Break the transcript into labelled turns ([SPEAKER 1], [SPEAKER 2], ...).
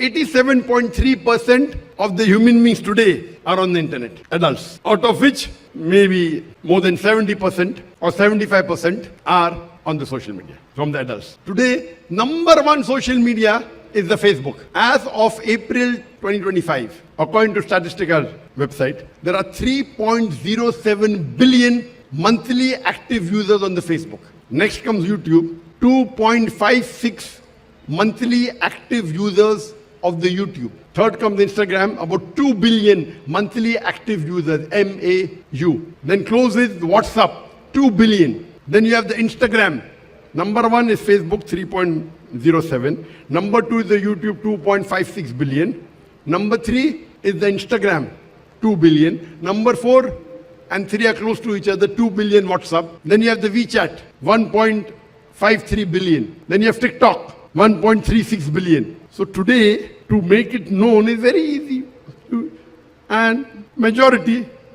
[SPEAKER 1] 87.3% of the human beings today are on the internet, adults, out of which maybe more than 70% or 75% are on the social media from the adults. Today, number one social media is the Facebook. As of April 2025, according to statistical website, there are 3.07 billion monthly active users on the Facebook. Next comes YouTube, 2.56 monthly active users of the YouTube. Third comes Instagram, about 2 billion monthly active users, MAU. Then closes WhatsApp, 2 billion. Then you have the Instagram. Number one is Facebook, 3.07. Number two is the YouTube, 2.56 billion. Number three is the Instagram, 2 billion. Number four and three are close to each other, 2 billion WhatsApp. Then you have the WeChat, 1.53 billion. Then you have TikTok, 1.36 billion. So today, to make it known is very easy. And majority